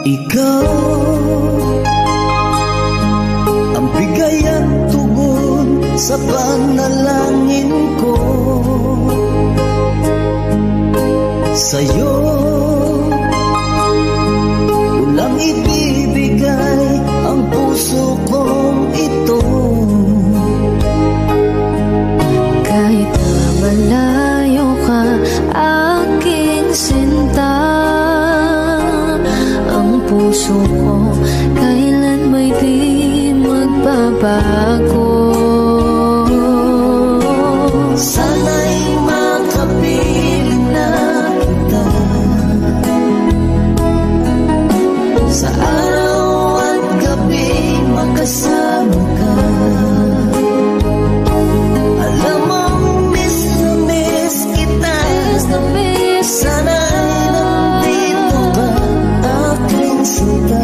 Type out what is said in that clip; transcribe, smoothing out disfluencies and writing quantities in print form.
Ikaw ang bigay at tugon sa panalangin ko. Sa'yo ulang ibibigay ang puso kong ito. Kahit na malayo ka, aking sinta, ang puso ko kailan may di magbabago. Sana'y makapiling na kita sa araw at gabi, magkasama ka. Alam mong miss na miss kita. Sana'y nandito ka, aking sinta.